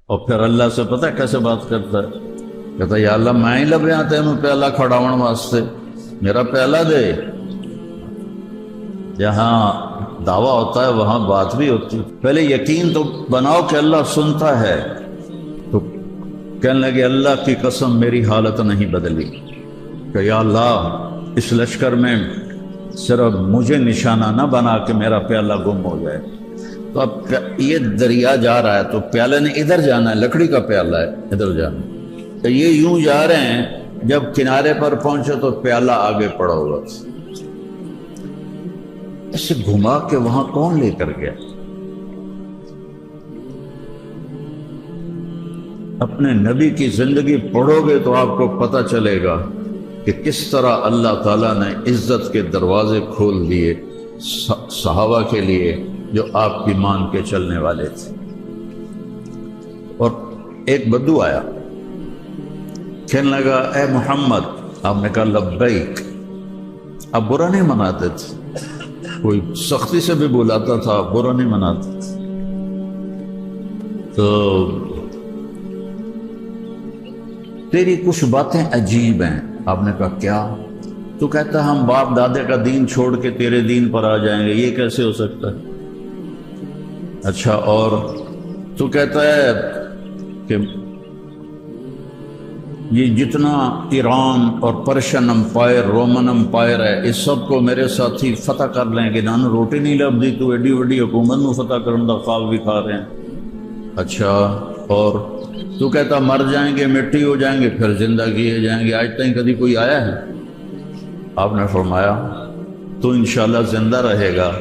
اور پھر اللہ سے پتہ ہے کیسے بات کرتا ہے؟ کہتا ہے یا اللہ میں ہی لبیا تینوں پیالہ کھڑاون واسطے، میرا پیالہ دے۔ جہاں دعویٰ ہوتا ہے وہاں بات بھی ہوتی ہے۔ پہلے یقین تو بناؤ کہ اللہ سنتا ہے، تو کہنے لگے اللہ کی قسم میری حالت نہیں بدلی کہ یا اللہ اس لشکر میں صرف مجھے نشانہ نہ بنا کہ میرا پیالہ گم ہو جائے۔ تو اب یہ دریا جا رہا ہے تو پیالے نے ادھر جانا ہے، لکڑی کا پیالہ ہے ادھر جانا ہے، تو یہ یوں جا رہے ہیں، جب کنارے پر پہنچے تو پیالہ آگے پڑا ہوا، اسے گھما کے وہاں کون لے کر گیا؟ اپنے نبی کی زندگی پڑھو گے تو آپ کو پتہ چلے گا کہ کس طرح اللہ تعالیٰ نے عزت کے دروازے کھول دیے صحابہ کے لیے جو آپ کی مان کے چلنے والے تھے۔ اور ایک بدو آیا، کہنے لگا اے محمد، آپ نے کہا لبیک۔ آپ برا نہیں مناتے تھے، کوئی سختی سے بھی بلاتا تھا، برا نہیں مناتے تھے۔ تو تیری کچھ باتیں عجیب ہیں۔ آپ نے کہا کیا؟ تو کہتا ہم باپ دادے کا دین چھوڑ کے تیرے دین پر آ جائیں گے، یہ کیسے ہو سکتا ہے؟ اچھا اور؟ تو کہتا ہے کہ یہ جتنا ایران اور پرشین امپائر، رومن امپائر ہے، اس سب کو میرے ساتھی فتح کر لیں گے، نان روٹی نہیں لبدی تو ایڈی وڈی حکومت نو فتح کرن دا خواب بھی کھا رہے ہیں۔ اچھا اور؟ تو کہتا مر جائیں گے، مٹی ہو جائیں گے، پھر زندہ کیے جائیں گے، آج تک کبھی کوئی آیا ہے؟ آپ نے فرمایا تو انشاءاللہ زندہ رہے گا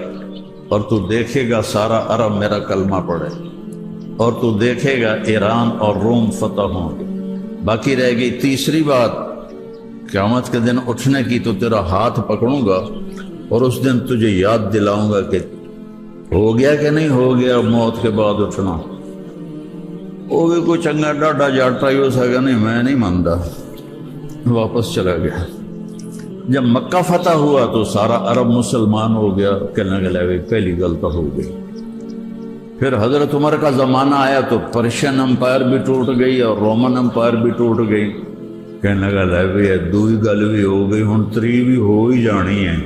اور تو دیکھے گا سارا عرب میرا کلمہ پڑھے، اور تو دیکھے گا ایران اور روم فتح ہوں گے۔ باقی رہ گئی تیسری بات، قیامت کے دن اٹھنے کی، تو تیرا ہاتھ پکڑوں گا اور اس دن تجھے یاد دلاؤں گا کہ ہو گیا کہ نہیں ہو گیا موت کے بعد اٹھنا۔ وہ بھی کوئی چنگا ڈاڈا جاٹا ہی ہو سکا، نہیں میں نہیں مانتا، واپس چلا گیا۔ جب مکہ فتح ہوا تو سارا عرب مسلمان ہو گیا، کہنے لگے پہلی غلط ہو گئی۔ پھر حضرت عمر کا زمانہ آیا تو پرشین امپائر بھی ٹوٹ گئی اور رومن امپائر بھی ٹوٹ گئی، کہنے لگا دوئی گل بھی ہو گئی، ہن تری بھی ہو ہی جانی ہے۔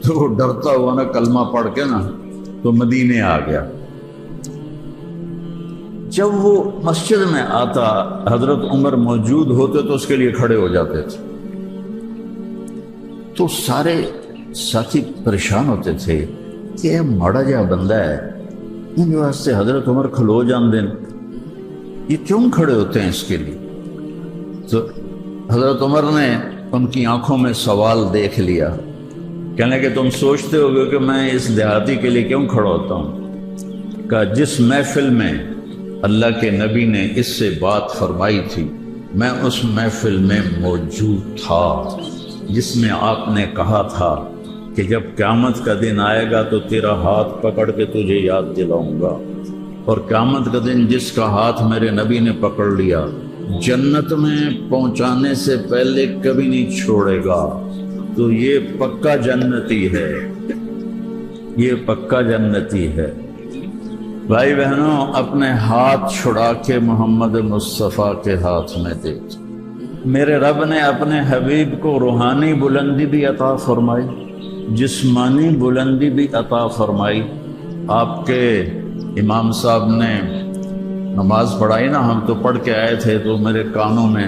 تو وہ ڈرتا ہوا نا کلمہ پڑھ کے نا تو مدینے آ گیا۔ جب وہ مسجد میں آتا حضرت عمر موجود ہوتے تو اس کے لیے کھڑے ہو جاتے تھے، تو سارے ساتھی پریشان ہوتے تھے کہ یہ ماڑا جہا بندہ ہے، ان واسطے حضرت عمر کھلو جان دیں، یہ کیوں کھڑے ہوتے ہیں اس کے لیے؟ تو حضرت عمر نے ان کی آنکھوں میں سوال دیکھ لیا، کہنے کہ تم سوچتے ہوگے کہ میں اس دیہاتی کے لیے کیوں کھڑا ہوتا ہوں؟ کہ جس محفل میں اللہ کے نبی نے اس سے بات فرمائی تھی میں اس محفل میں موجود تھا، جس میں آپ نے کہا تھا کہ جب قیامت کا دن آئے گا تو تیرا ہاتھ پکڑ کے تجھے یاد دلاؤں گا، اور قیامت کا دن جس کا ہاتھ میرے نبی نے پکڑ لیا جنت میں پہنچانے سے پہلے کبھی نہیں چھوڑے گا۔ تو یہ پکا جنتی ہے، یہ پکا جنتی ہے۔ بھائی بہنوں، اپنے ہاتھ چھڑا کے محمد مصطفیٰ کے ہاتھ میں دے۔ میرے رب نے اپنے حبیب کو روحانی بلندی بھی عطا فرمائی، جسمانی بلندی بھی عطا فرمائی۔ آپ کے امام صاحب نے نماز پڑھائی نا، ہم تو پڑھ کے آئے تھے تو میرے کانوں میں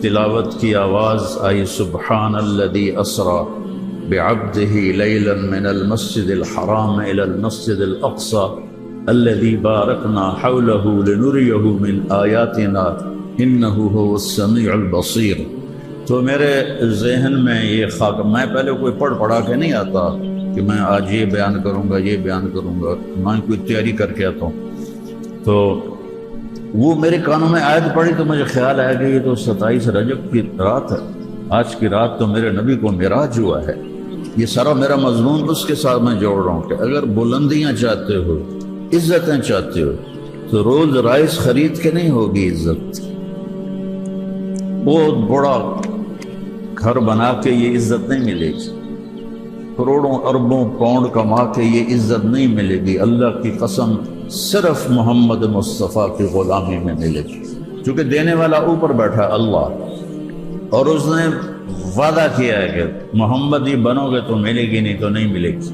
تلاوت کی آواز آئی، سبحان الذی اسری بعبدہ لیلا من المسجد الحرام الى المسجد الاقصی الذی بارکنا حولہ لنریہ من آیاتنا انہ هو السمیع البصیر۔ تو میرے ذہن میں یہ خاک، میں پہلے کوئی پڑھا کے نہیں آتا کہ میں آج یہ بیان کروں گا یہ بیان کروں گا، میں کوئی تیاری کر کے آتا ہوں، تو وہ میرے کانوں میں آیت پڑھی تو مجھے خیال آیا کہ یہ تو 27 رجب کی رات ہے، آج کی رات تو میرے نبی کو معراج ہوا ہے۔ یہ سارا میرا مضمون اس کے ساتھ میں جوڑ رہا ہوں کہ اگر بلندیاں چاہتے ہو، عزتیں چاہتے ہو، تو رولز رائس خرید کے نہیں ہوگی عزت۔ بہت بڑا گھر بنا کے یہ عزت نہیں ملے گی، کروڑوں اربوں پاؤنڈ کما کے یہ عزت نہیں ملے گی۔ اللہ کی قسم صرف محمد مصطفیٰ کی غلامی میں ملے گی، چونکہ دینے والا اوپر بیٹھا اللہ، اور اس نے وعدہ کیا ہے کہ محمد ہی بنو گے تو ملے گی، نہیں تو نہیں ملے گی۔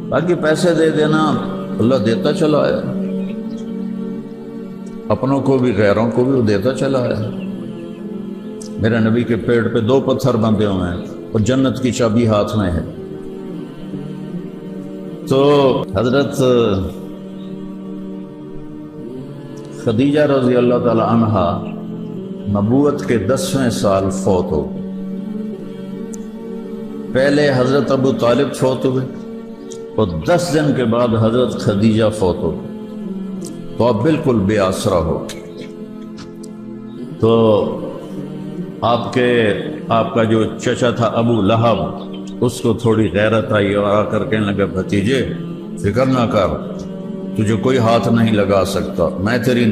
باقی پیسے دے دینا اللہ دیتا چلا ہے، اپنوں کو بھی غیروں کو بھی وہ دیتا چلا ہے۔ میرے نبی کے پیٹ پہ 2 پتھر بندھے ہوئے ہیں اور جنت کی چابی ہاتھ میں ہے۔ تو حضرت خدیجہ رضی اللہ تعالی عنہا نبوت کے 10ویں سال فوت ہو، پہلے حضرت ابو طالب فوت ہوئے اور 10 دن کے بعد حضرت خدیجہ فوت ہو، تو آپ بالکل بے آسرا ہو۔ تو آپ کا جو چچا تھا ابو لہب، اس کو تھوڑی غیرت آئی اور آ کر کہنے لگا بھتیجے فکر نہ کر، تجھے کوئی ہاتھ نہیں لگا سکتا، میں تیری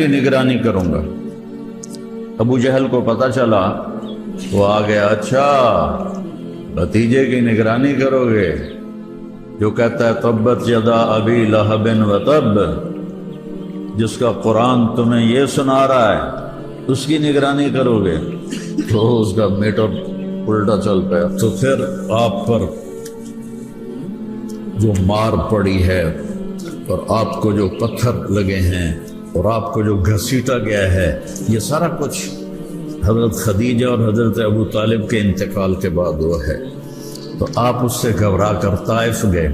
نگرانی کروں گا۔ ابو جہل کو پتہ چلا، وہ آ گیا، اچھا بھتیجے کی نگرانی کرو گے، جو کہتا ہے تبت یدا ابی لہب و تب، جس کا قرآن تمہیں یہ سنا رہا ہے اس کی نگرانی کرو گے، تو اس کا میٹر الٹا چل پیا۔ تو پھر آپ پر جو مار پڑی ہے اور آپ کو جو پتھر لگے ہیں اور آپ کو جو گھسیٹا گیا ہے، یہ سارا کچھ حضرت خدیجہ اور حضرت ابو طالب کے انتقال کے بعد ہوا ہے۔ تو آپ اس سے گھبرا کر طائف گئے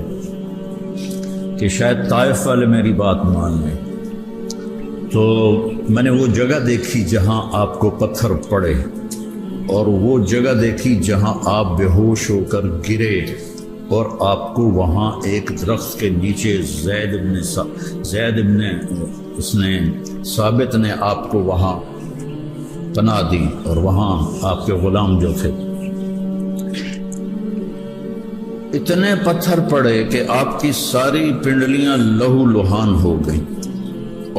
کہ شاید طائف والے میری بات مان لیں۔ تو میں نے وہ جگہ دیکھی جہاں آپ کو پتھر پڑے، اور وہ جگہ دیکھی جہاں آپ بے ہوش ہو کر گرے، اور آپ کو وہاں ایک درخت کے نیچے زید ابن ثابت نے آپ کو وہاں پناہ دی، اور وہاں آپ کے غلام جو تھے، اتنے پتھر پڑے کہ آپ کی ساری پنڈلیاں لہو لہان ہو گئیں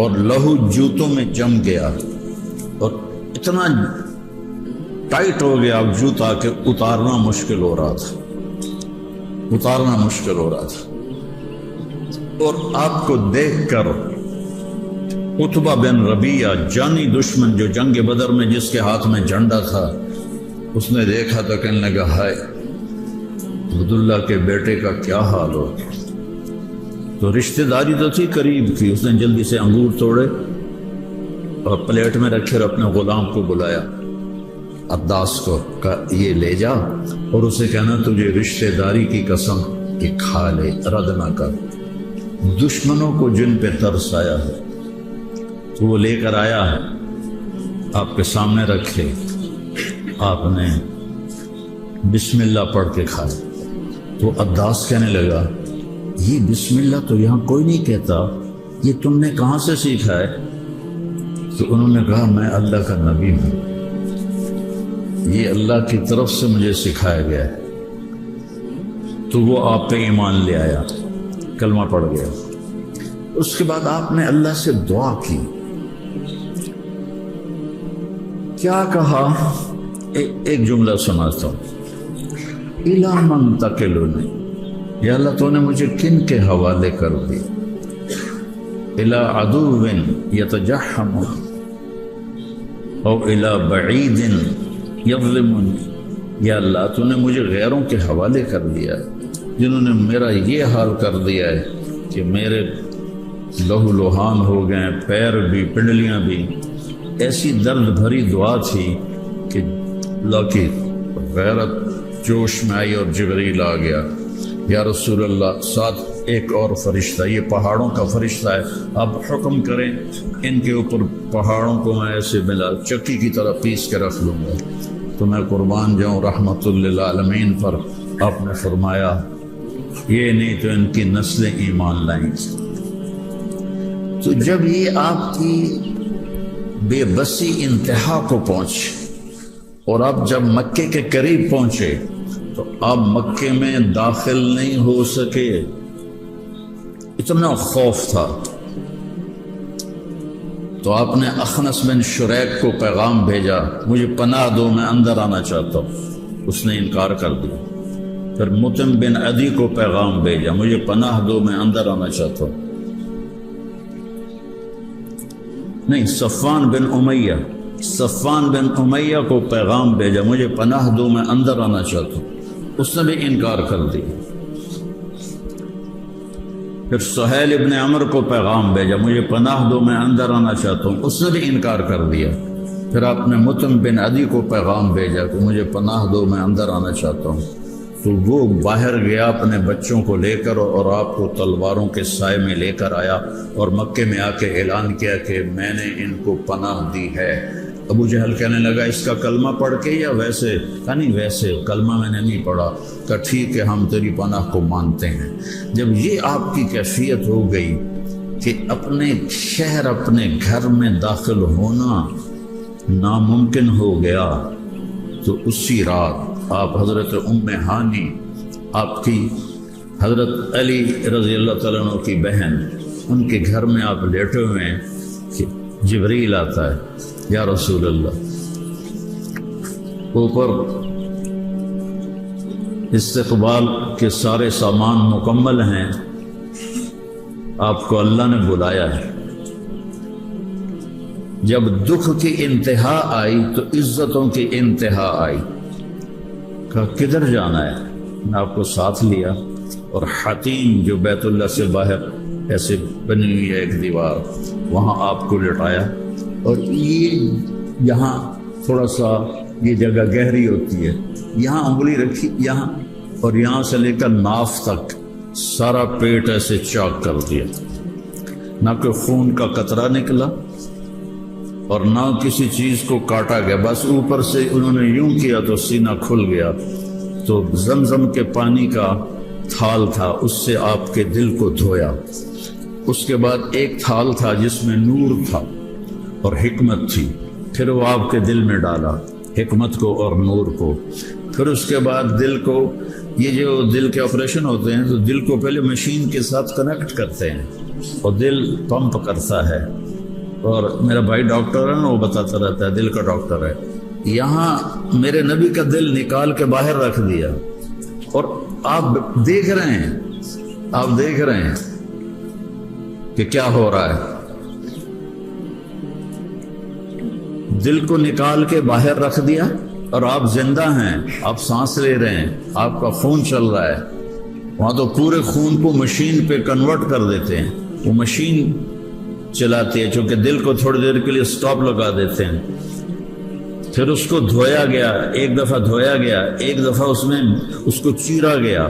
اور لہو جوتوں میں جم گیا، اور اتنا ٹائٹ ہو گیا اب جوتا کہ اتارنا مشکل ہو رہا تھا۔ اور آپ کو دیکھ کر عتبہ بن ربیعہ، جانی دشمن جو جنگ بدر میں جس کے ہاتھ میں جھنڈا تھا، اس نے دیکھا تو کہنے لگا ہائے عبداللہ کے بیٹے کا کیا حال ہو۔ تو رشتہ داری تو تھی قریب کی، اس نے جلدی سے انگور توڑے اور پلیٹ میں رکھے اور اپنے غلام کو بلایا، عداس کو، کہا یہ لے جا اور اسے کہنا تجھے رشتہ داری کی قسم کہ کھا لے، رد نہ کر، دشمنوں کو جن پہ ترس آیا ہے۔ تو وہ لے کر آیا، آپ کے سامنے رکھے، آپ نے بسم اللہ پڑھ کے کھایا۔ تو عداس کہنے لگا یہ بسم اللہ تو یہاں کوئی نہیں کہتا، یہ تم نے کہاں سے سیکھا ہے؟ تو انہوں نے کہا میں اللہ کا نبی ہوں، یہ اللہ کی طرف سے مجھے سکھایا گیا ہے۔ تو وہ آپ پہ ایمان لے آیا، کلمہ پڑھ گیا۔ اس کے بعد آپ نے اللہ سے دعا کی، کیا کہا؟ ایک جملہ سناتا ہوں، اِلَى مَنْ تَكِلُنِي، یا اللہ تو نے مجھے کن کے حوالے کر دی؟ اِلَى عَدُوٍ يَتَجَحَّمُ او اِلَى بَعِيدٍ يَظْلِمُنِي، یا اللہ تو نے مجھے غیروں کے حوالے کر دیا ہے جنہوں نے میرا یہ حال کر دیا ہے کہ میرے لہو لوہان ہو گئے، پیر بھی، پنڈلیاں بھی۔ ایسی درد بھری دعا تھی کہ اللہ کی غیرت جوش میں آئی اور جبریل آ گیا، یا رسول اللہ ساتھ ایک اور فرشتہ، یہ پہاڑوں کا فرشتہ ہے، آپ حکم کریں ان کے اوپر پہاڑوں کو میں ایسے ملا چکی کی طرح پیس کے رکھ لوں گا۔ تو میں قربان جاؤں رحمت للعالمین پر۔ آپ نے فرمایا یہ نہیں تو ان کی نسلیں ایمان لائیں۔ تو جب یہ آپ کی بے بسی انتہا کو پہنچ اور آپ جب مکے کے قریب پہنچے تو آپ مکے میں داخل نہیں ہو سکے، اتنا خوف تھا۔ تو آپ نے اخنس بن شریک کو پیغام بھیجا، مجھے پناہ دو، میں اندر آنا چاہتا ہوں۔ اس نے انکار کر دیا۔ پھر مطعم بن عدی کو پیغام بھیجا، مجھے پناہ دو میں اندر آنا چاہتا ہوں. نہیں، صفوان بن امیہ کو پیغام بھیجا، مجھے پناہ دو میں اندر آنا چاہتا ہوں. اس نے بھی انکار کر دیا. پھر سہیل ابن عمر کو پیغام بھیجا، مجھے پناہ دو میں اندر آنا چاہتا ہوں. اس نے بھی انکار کر دیا. پھر آپ نے مطعم بن عدی کو پیغام بھیجا کہ مجھے پناہ دو میں اندر آنا چاہتا ہوں. تو وہ باہر گیا اپنے بچوں کو لے کر اور آپ کو تلواروں کے سائے میں لے کر آیا اور مکے میں آ کے اعلان کیا کہ میں نے ان کو پناہ دی ہے. ابو جہل کہنے لگا اس کا کلمہ پڑھ کے یا ویسے؟ کہا نہیں ویسے، کلمہ میں نے نہیں پڑھا. کہا ٹھیک ہے، ہم تیری پناہ کو مانتے ہیں. جب یہ آپ کی کیفیت ہو گئی کہ اپنے شہر اپنے گھر میں داخل ہونا ناممکن ہو گیا، تو اسی رات آپ حضرت ام ہانی، آپ کی حضرت علی رضی اللہ تعالیٰ عنہ کی بہن، ان کے گھر میں آپ لیٹے ہوئے ہیں کہ جبریل آتا ہے، یا رسول اللہ. اوپر استقبال کے سارے سامان مکمل ہیں، آپ کو اللہ نے بلایا ہے. جب دکھ کی انتہا آئی تو عزتوں کی انتہا آئی. کہا کدھر جانا ہے؟ میں آپ کو ساتھ لیا اور حتیم جو بیت اللہ سے باہر ایسے بنی ہوئی ہے ایک دیوار، وہاں آپ کو لٹایا. اور یہ یہاں تھوڑا سا یہ جگہ گہری ہوتی ہے، یہاں انگلی رکھی یہاں، اور یہاں سے لے کر ناف تک سارا پیٹ ایسے چاک کر دیا. نہ کوئی خون کا قطرہ نکلا اور نہ کسی چیز کو کاٹا گیا، بس اوپر سے انہوں نے یوں کیا تو سینہ کھل گیا. تو زمزم کے پانی کا تھال تھا، اس سے آپ کے دل کو دھویا. اس کے بعد ایک تھال تھا جس میں نور تھا اور حکمت تھی، پھر وہ آپ کے دل میں ڈالا حکمت کو اور نور کو. پھر اس کے بعد دل کو، یہ جو دل کے آپریشن ہوتے ہیں تو دل کو پہلے مشین کے ساتھ کنیکٹ کرتے ہیں اور دل پمپ کرتا ہے. اور میرا بھائی ڈاکٹر ہے نا، وہ بتاتا رہتا ہے، دل کا ڈاکٹر ہے. یہاں میرے نبی کا دل نکال کے باہر رکھ دیا اور آپ دیکھ رہے ہیں کہ کیا ہو رہا ہے. دل کو نکال کے باہر رکھ دیا اور آپ زندہ ہیں، آپ سانس لے رہے ہیں، آپ کا خون چل رہا ہے. وہاں تو پورے خون کو مشین پہ کنورٹ کر دیتے ہیں، وہ مشین چلاتی ہے، چونکہ دل کو تھوڑی دیر کے لیے سٹاپ لگا دیتے ہیں. پھر اس کو دھویا گیا، ایک دفعہ دھویا گیا، ایک دفعہ اس میں اس کو چیرا گیا،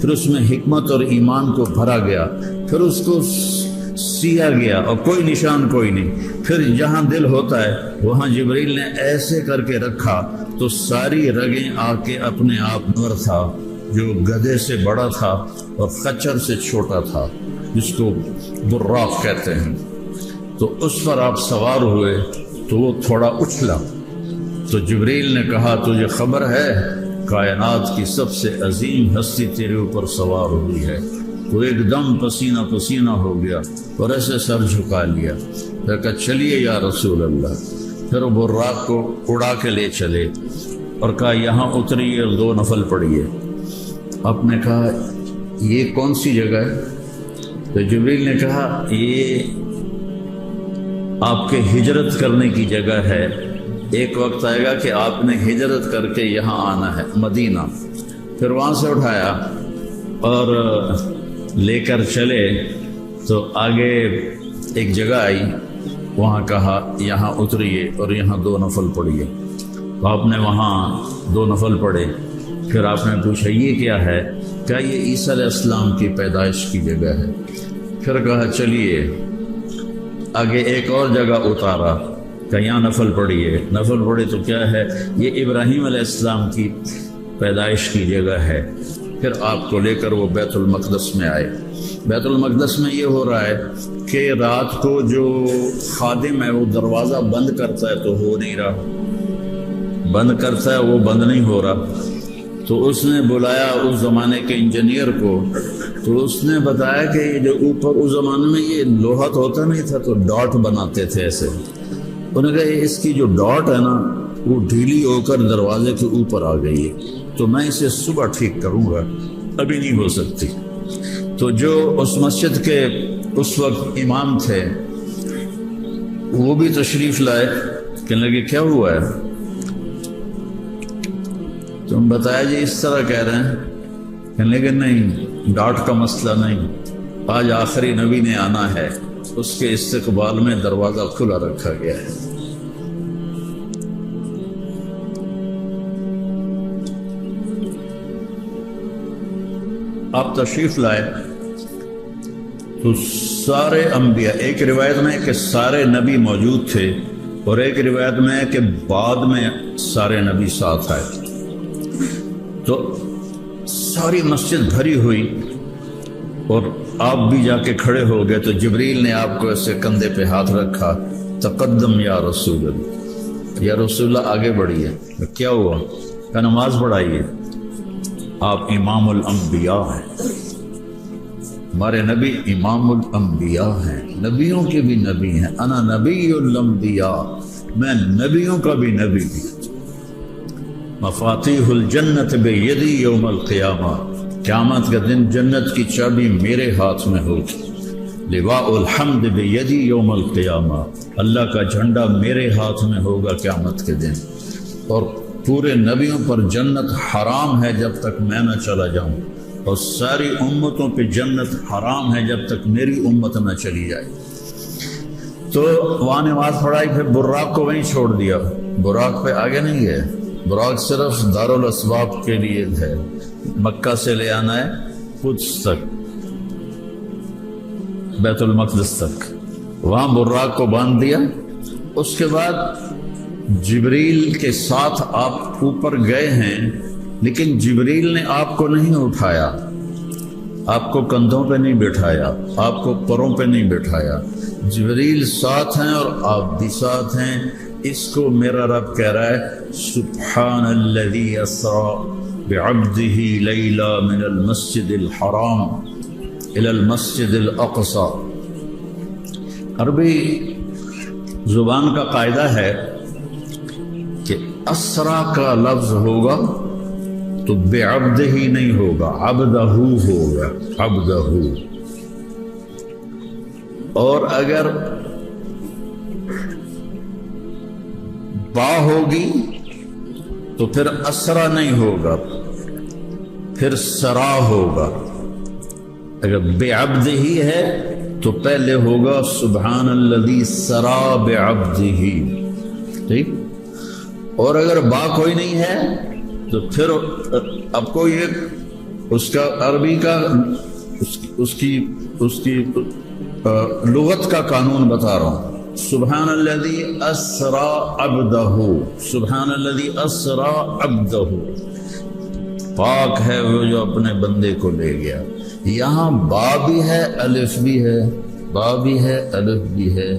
پھر اس میں حکمت اور ایمان کو بھرا گیا، پھر اس کو سیا گیا اور کوئی نشان کوئی نہیں. پھر جہاں دل ہوتا ہے وہاں جبریل نے ایسے کر کے رکھا تو ساری رگیں آ کے اپنے آپ نور تھا جو گدھے سے بڑا تھا اور خچر سے چھوٹا تھا، جس کو براق کہتے ہیں. تو اس پر آپ سوار ہوئے تو وہ تھوڑا اچھلا. تو جبریل نے کہا تجھے خبر ہے کائنات کی سب سے عظیم ہستی تیرے اوپر سوار ہوئی ہے. تو ایک دم پسینہ پسینہ ہو گیا اور ایسے سر جھکا لیا. پھر کہا چلیے یا رسول اللہ. پھر وہ براق کو اڑا کے لے چلے اور کہا یہاں اتریے اور 2 نفل پڑھیے. آپ نے کہا یہ کون سی جگہ ہے؟ تو جبریل نے کہا یہ آپ کے ہجرت کرنے کی جگہ ہے. ایک وقت آئے گا کہ آپ نے ہجرت کر کے یہاں آنا ہے مدینہ. پھر وہاں سے اٹھایا اور لے کر چلے تو آگے ایک جگہ آئی، وہاں کہا یہاں اتریے اور یہاں 2 نفل پڑھیے. تو آپ نے وہاں 2 نفل پڑھے. پھر آپ نے پوچھا یہ کیا ہے؟ کیا یہ عیسیٰ علیہ السلام کی پیدائش کی جگہ ہے؟ پھر کہا چلیے. آگے ایک اور جگہ اتارا کہ یہاں نفل پڑھیے. نفل پڑھے تو کیا ہے؟ یہ ابراہیم علیہ السلام کی پیدائش کی جگہ ہے. پھر آپ کو لے کر وہ بیت المقدس میں آئے. بیت المقدس میں یہ ہو رہا ہے کہ رات کو جو خادم ہے وہ دروازہ بند کرتا ہے تو ہو نہیں رہا، بند کرتا ہے وہ بند نہیں ہو رہا. تو اس نے بلایا اس زمانے کے انجینئر کو. تو اس نے بتایا کہ یہ جو اوپر اس زمانے میں یہ لوہا تو ہوتا نہیں تھا تو ڈاٹ بناتے تھے ایسے. انہوں نے کہا اس کی جو ڈاٹ ہے نا وہ ڈھیلی ہو کر دروازے کے اوپر آ گئی ہے، تو میں اسے صبح ٹھیک کروں گا، ابھی نہیں ہو سکتی۔ تو جو اس مسجد کے اس وقت امام تھے وہ بھی تشریف لائے، کہنے لگے کیا ہوا ہے؟ تم بتایا جی اس طرح کہہ رہے ہیں، کہنے لگے نہیں، ڈاٹ کا مسئلہ نہیں، آج آخری نبی نے آنا ہے، اس کے استقبال میں دروازہ کھلا رکھا گیا ہے۔ آپ تشریف لائے تو سارے انبیاء، ایک روایت میں ہے کہ سارے نبی موجود تھے، اور ایک روایت میں ہے کہ بعد میں سارے نبی ساتھ آئے، تو ساری مسجد بھری ہوئی، اور آپ بھی جا کے کھڑے ہو گئے، تو جبریل نے آپ کو ایسے کندھے پہ ہاتھ رکھا، تقدم یا رسول اللہ، یا رسول اللہ آگے بڑھیے۔ کیا ہوا؟ کہ نماز پڑھائیے، آپ امام الانبیاء ہیں، ہمارے نبی امام الانبیاء ہیں، نبیوں کے بھی نبی ہیں، انا نبی الانبیاء، میں نبیوں کا بھی نبی بھی۔ مفاتیح الجنت بیدی یوم القیامہ، قیامت کا دن جنت کی چابی میرے ہاتھ میں ہوگی۔ لواء الحمد بیدی یوم القیامہ، اللہ کا جھنڈا میرے ہاتھ میں ہوگا قیامت کے دن، اور پورے نبیوں پر جنت حرام ہے جب تک میں نہ چلا جاؤں، اور ساری امتوں پہ جنت حرام ہے جب تک میری امت نہ چلی جائے۔ تو وہاں نماز پڑھائی، پھر براق کو وہیں چھوڑ دیا، براق پہ آگے نہیں گئے، براق صرف دارالاسباب کے لیے ہے، مکہ سے لے آنا ہے قدس تک، بیت المقدس تک، وہاں براق کو باندھ دیا۔ اس کے بعد جبریل کے ساتھ آپ اوپر گئے ہیں، لیکن جبریل نے آپ کو نہیں اٹھایا، آپ کو کندھوں پہ نہیں بٹھایا، آپ کو پروں پہ نہیں بٹھایا، جبریل ساتھ ہیں اور آپ بھی ساتھ ہیں۔ اس کو میرا رب کہہ رہا ہے سبحان الذی اسری بعبدہ لیلا من المسجد الحرام الی المسجد الاقصی۔ عربی زبان کا قاعدہ ہے کہ اسرا کا لفظ ہوگا تو بعبدہ ہی نہیں ہوگا، عبدہ ہوگا، عبدہ۔ اور اگر با ہوگی تو پھر اسرا نہیں ہوگا، پھر سرا ہوگا۔ اگر بعبدہ ہی ہے تو پہلے ہوگا سبحان الذی سرا بعبدہ، ٹھیک؟ اور اگر با کوئی نہیں ہے تو پھر اب کو یہ اس کا عربی کا اس کی لغت کا قانون بتا رہا ہوں۔ سبحان الذی اسرا عبدہ، سبحان الذی اسرا عبدہ، پاک ہے وہ جو اپنے بندے کو لے گیا۔ یہاں با بھی ہے الف بھی ہے، با بھی ہے الف بھی ہے۔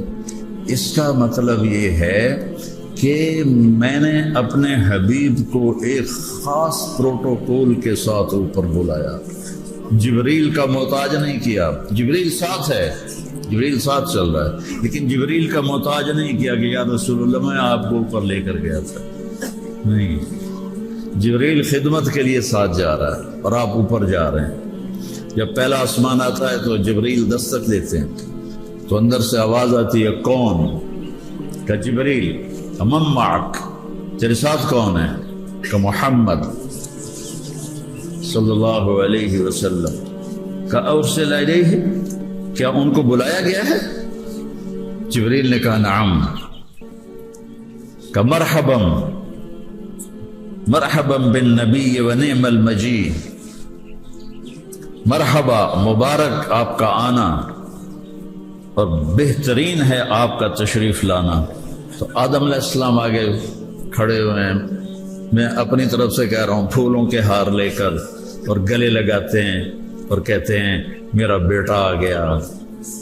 اس کا مطلب یہ ہے کہ میں نے اپنے حبیب کو ایک خاص پروٹوکول کے ساتھ اوپر بلایا، جبریل کا محتاج نہیں کیا۔ جبریل ساتھ ہے، جبریل ساتھ چل رہا ہے، لیکن جبریل کا محتاج نہیں کیا کہ یا رسول اللہ میں آپ کو اوپر لے کر گیا تھا، نہیں، جبریل خدمت کے لیے ساتھ جا رہا ہے اور آپ اوپر جا رہے ہیں۔ جب پہلا آسمان آتا ہے تو جبریل دستک دیتے ہیں تو اندر سے آواز آتی ہے کون؟ کہ جبریل۔ امم معک، تیرے ساتھ کون ہے؟ کہ محمد صلی اللہ علیہ وسلم۔ کہ ارسل الیہ، کیا ان کو بلایا گیا ہے؟ جبریل نے کہا نعم۔ کہ مرحبا مرحبا بالنبی ونعم المجی، مرحبا، مبارک آپ کا آنا اور بہترین ہے آپ کا تشریف لانا۔ تو آدم علیہ السلام آگے کھڑے ہوئے ہیں، میں اپنی طرف سے کہہ رہا ہوں پھولوں کے ہار لے کر، اور گلے لگاتے ہیں اور کہتے ہیں میرا بیٹا آ گیا،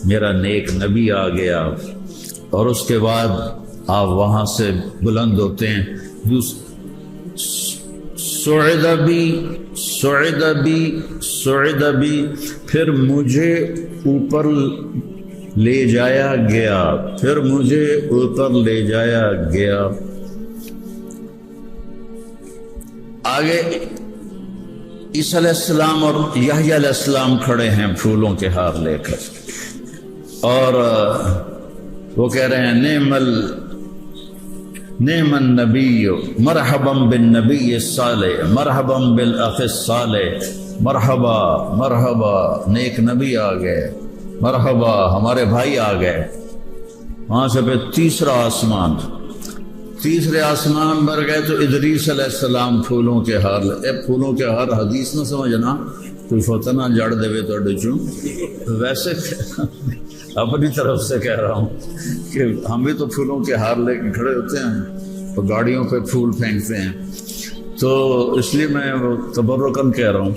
میرا نیک نبی آ گیا۔ اور اس کے بعد آپ وہاں سے بلند ہوتے ہیں، سعد بی، پھر مجھے اوپر لے جایا گیا، پھر مجھے اوپر لے جایا گیا۔ آگے عیسیٰ علیہ السلام اور یحییٰ علیہ السلام کھڑے ہیں پھولوں کے ہار لے کر، اور وہ کہہ رہے ہیں نعم النبی مرحبا بالنبی الصالح مرحبا بالاخ الصالح، مرحبا مرحبا نیک نبی آ گئے، مرحبا ہمارے بھائی آ گئے۔ وہاں سے پھر تیسرے آسمان پر گئے تو ادریس علیہ السلام پھولوں کے ہار پھولوں کے ہار حدیث نہ سمجھنا کوئی فتنہ جڑ دے تو ڈچوں، ویسے اپنی طرف سے کہہ رہا ہوں کہ ہم بھی تو پھولوں کے ہار لے کے کھڑے ہوتے ہیں اور گاڑیوں پہ پھول پھینکتے ہیں، تو اس لیے میں وہ تبرکاً کہہ رہا ہوں۔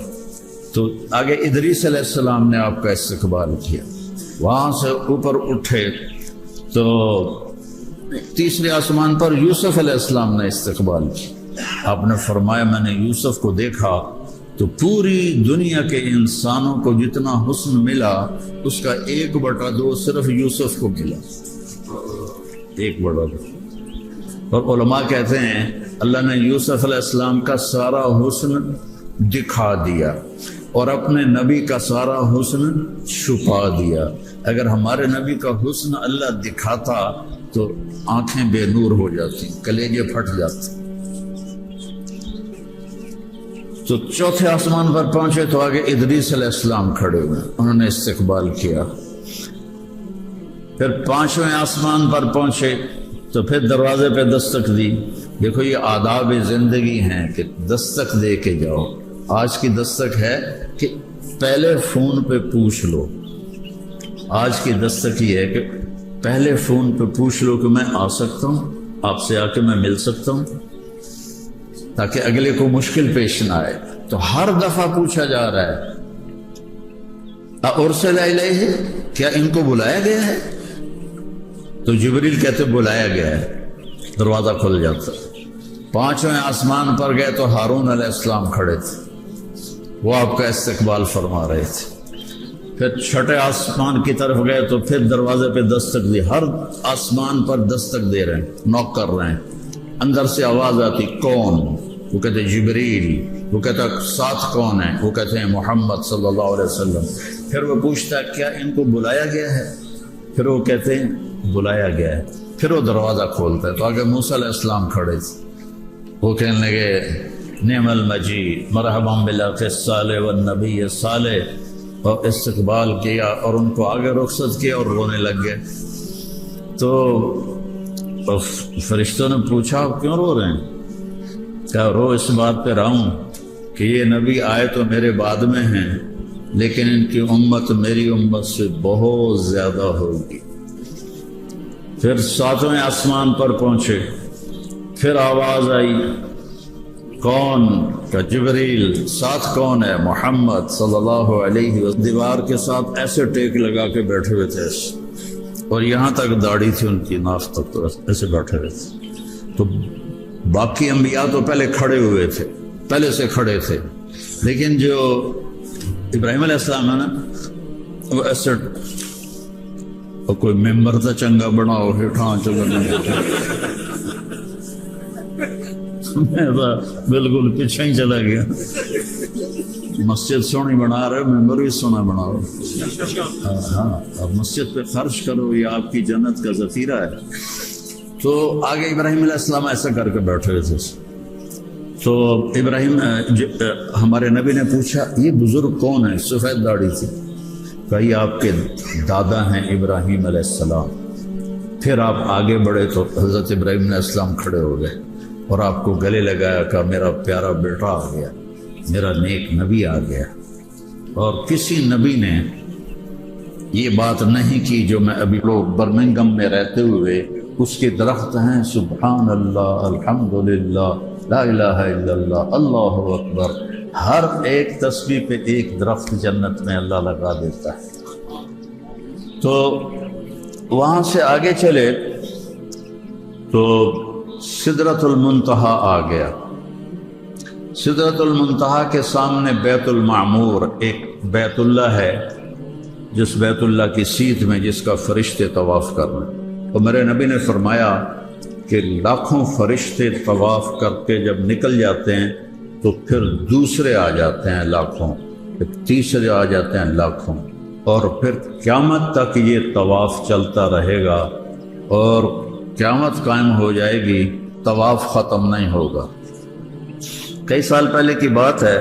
تو آگے ادریس علیہ السلام نے آپ کا استقبال کیا، وہاں سے اوپر اٹھے تو تیسرے آسمان پر یوسف علیہ السلام نے استقبال کیا۔ آپ نے فرمایا میں نے یوسف کو دیکھا تو پوری دنیا کے انسانوں کو جتنا حسن ملا اس کا 1/2 صرف یوسف کو ملا، 1/2۔ اور علماء کہتے ہیں اللہ نے یوسف علیہ السلام کا سارا حسن دکھا دیا اور اپنے نبی کا سارا حسن چھپا دیا۔ اگر ہمارے نبی کا حسن اللہ دکھاتا تو آنکھیں بے نور ہو جاتی، کلیجے پھٹ جاتے۔ تو چوتھے آسمان پر پہنچے تو آگے ادریس علیہ السلام کھڑے ہوئے، انہوں نے استقبال کیا۔ پھر 5ویں آسمان پر پہنچے تو پھر دروازے پہ دستک دی۔ دیکھو یہ آداب زندگی ہیں کہ دستک دے کے جاؤ۔ آج کی دستک ہے کہ پہلے فون پہ پوچھ لو، آج کی دستک یہ ہے کہ پہلے فون پہ پوچھ لو کہ میں آ سکتا ہوں، آپ سے آ کے میں مل سکتا ہوں، تاکہ اگلے کو مشکل پیش نہ آئے۔ تو ہر دفعہ پوچھا جا رہا ہے اُرسل الیہ، کیا ان کو بلایا گیا ہے؟ تو جبریل کہتے بلایا گیا ہے، دروازہ کھل جاتا۔ 5ویں آسمان پر گئے تو ہارون علیہ السلام کھڑے تھے، وہ آپ کا استقبال فرما رہے تھے۔ پھر 6 آسمان کی طرف گئے تو پھر دروازے پہ دستک دی، ہر آسمان پر دستک دے رہے ہیں، نوک کر رہے ہیں۔ اندر سے آواز آتی کون؟ وہ کہتے ہیں جبریل۔ وہ کہتا ہے ساتھ کون ہے؟ وہ کہتے ہیں محمد صلی اللہ علیہ وسلم۔ پھر وہ پوچھتا ہے کیا ان کو بلایا گیا ہے؟ پھر وہ کہتے ہیں بلایا گیا ہے۔ پھر وہ دروازہ کھولتا ہے تو آگے موسیٰ علیہ السلام کھڑے تھے، وہ کہنے لگے نعم المجید مرحبا بالاخ الصالح والنبی الصالح، اور استقبال کیا اور ان کو آگے رخصت کیا اور رونے لگ گئے۔ تو فرشتوں نے پوچھا آپ کیوں رو رہے ہیں؟ کیا رو اس بات پہ رہا ہوں کہ یہ نبی آئے تو میرے بعد میں ہیں لیکن ان کی امت میری امت سے بہت زیادہ ہوگی۔ پھر 7ویں آسمان پر پہنچے، پھر آواز آئی کون؟ کا جبریل۔ ساتھ کون ہے؟ محمد صلی اللہ علیہ وسلم۔ دیوار کے ساتھ ایسے ٹیک لگا کے بیٹھے ہوئے تھے اور یہاں تک داڑھی تھی ان کی، ناف تک، تو ایسے بیٹھے ہوئے تھے۔ تو باقی انبیاء تو پہلے کھڑے ہوئے تھے، پہلے سے کھڑے تھے، لیکن جو ابراہیم علیہ السلام ہے نا وہ ایسے، اور کوئی ممبر تو چنگا بناؤ ہٹھاں چلو، میں تو بالکل پیچھے ہی چلا گیا۔ مسجد سونی بنا رہے، ممبر بھی سونا بناؤ۔ ہاں اب مسجد پہ خرچ کرو، یہ آپ کی جنت کا ذخیرہ ہے۔ تو آگے ابراہیم علیہ السلام ایسا کر کے بیٹھے ہوئے تھے۔ تو ابراہیم ہمارے نبی نے پوچھا یہ بزرگ کون ہے؟ سفید داڑھی تھی، کہا یہ آپ کے دادا ہیں ابراہیم علیہ السلام۔ پھر آپ آگے بڑھے تو حضرت ابراہیم علیہ السلام کھڑے ہو گئے اور آپ کو گلے لگایا، کہا میرا پیارا بیٹا آ گیا، میرا نیک نبی آ گیا۔ اور کسی نبی نے یہ بات نہیں کی جو میں ابھی لوگ برمنگم میں رہتے ہوئے اس کے درخت ہیں، سبحان اللہ، الحمدللہ، لا الہ الا اللہ، اللہ اکبر، ہر ایک تسبیح پہ ایک درخت جنت میں اللہ لگا دیتا ہے۔ تو وہاں سے آگے چلے تو سدرۃ المنتہا آ گیا۔ سدرۃ المنتہا کے سامنے بیت المعمور، ایک بیت اللہ ہے جس بیت اللہ کی سیٹ میں جس کا فرشتے طواف کرنا، تو میرے نبی نے فرمایا کہ لاکھوں فرشتے طواف کر کے جب نکل جاتے ہیں تو پھر دوسرے آ جاتے ہیں لاکھوں، پھر تیسرے آ جاتے ہیں لاکھوں، اور پھر قیامت تک یہ طواف چلتا رہے گا، اور قیامت قائم ہو جائے گی، طواف ختم نہیں ہوگا۔ کئی سال پہلے کی بات ہے،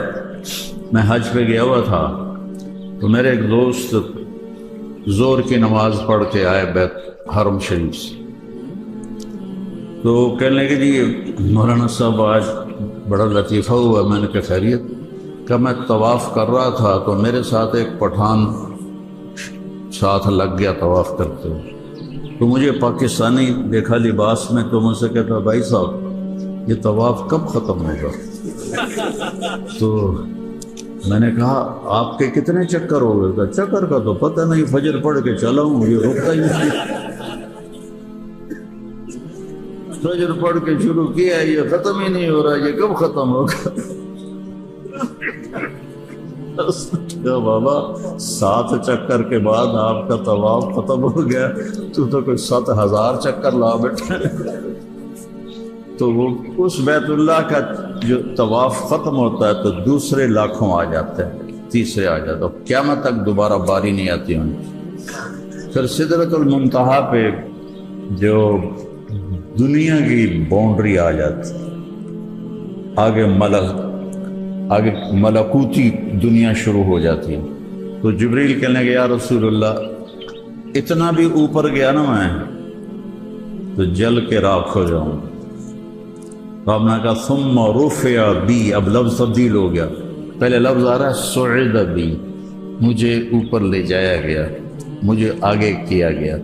میں حج پہ گیا ہوا تھا، تو میرے ایک دوست زور کی نماز پڑھ کے آئے بیت حرم شریف سے، تو کہنے لگے جی مولانا صاحب آج بڑا لطیفہ ہوا۔ میں نے کہا خیریت؟ کہ میں طواف کر رہا تھا تو میرے ساتھ ایک پٹھان ساتھ لگ گیا طواف کرتے ہوئے، تو مجھے پاکستانی دیکھا لباس میں، تو مجھ سے کہتا بھائی صاحب یہ طواف کب ختم ہوگا؟ تو میں نے کہا آپ کے کتنے چکر ہو گئے؟ کہا چکر کا تو پتہ نہیں، فجر پڑھ کے چلا ہوں، یہ رکتا ہی نہیں۔ فجر پڑھ کے شروع کیا، یہ ختم ہی نہیں ہو رہا، یہ کب ختم ہوگا؟ بابا 7 چکر کے بعد آپ کا طواف ختم ہو گیا، تو کوئی 7,000 چکر لا بیٹھا۔ تو وہ اس بیت اللہ کا جو طواف ختم ہوتا ہے تو دوسرے لاکھوں آ جاتے ہیں، تیسرے آ جاتے ہیں، قیامت تک دوبارہ باری نہیں آتی ان کی۔ پھر سدرۃ المنتہا پہ جو دنیا کی باؤنڈری آ جاتی، آگے ملکوتی دنیا شروع ہو جاتی ہے، تو جبریل کہنے لگے یا رسول اللہ اتنا بھی اوپر گیا نا میں تو جل کے راکھ ہو جاؤں۔ تو آپ نے کہا ثم رفع بی، اب لفظ تبدیل ہو گیا، پہلے لفظ آ رہا ہے صعد بی، مجھے اوپر لے جایا گیا، مجھے آگے کیا گیا،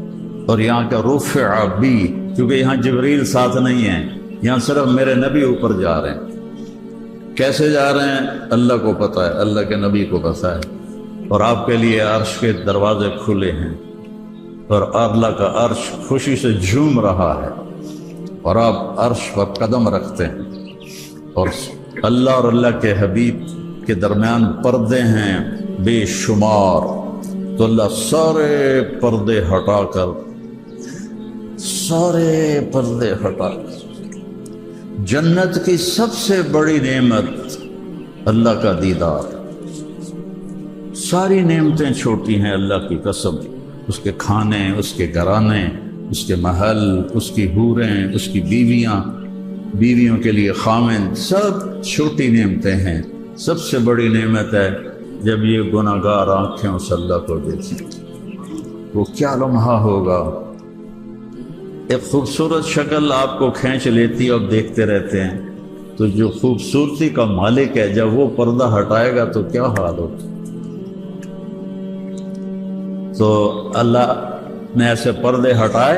اور یہاں کا رفع بی کیونکہ یہاں جبریل ساتھ نہیں ہیں، یہاں صرف میرے نبی اوپر جا رہے ہیں۔ کیسے جا رہے ہیں اللہ کو پتہ ہے، اللہ کے نبی کو پتہ ہے، اور آپ کے لیے عرش کے دروازے کھلے ہیں، اور اللہ کا عرش خوشی سے جھوم رہا ہے، اور آپ عرش پر قدم رکھتے ہیں، اور اللہ اور اللہ کے حبیب کے درمیان پردے ہیں بے شمار، تو اللہ سارے پردے ہٹا کر جنت کی سب سے بڑی نعمت اللہ کا دیدار، ساری نعمتیں چھوٹی ہیں اللہ کی قسم، اس کے کھانے، اس کے گھرانے، اس کے محل، اس کی حوریں، اس کی بیویوں کے لیے خامن، سب چھوٹی نعمتیں ہیں۔ سب سے بڑی نعمت ہے جب یہ گناہ گار آنکھیں اس اللہ کو دیکھیں، وہ کیا لمحہ ہوگا۔ ایک خوبصورت شکل آپ کو کھینچ لیتی اور دیکھتے رہتے ہیں، تو جو خوبصورتی کا مالک ہے جب وہ پردہ ہٹائے گا تو کیا حال ہوتا۔ تو اللہ نے ایسے پردے ہٹائے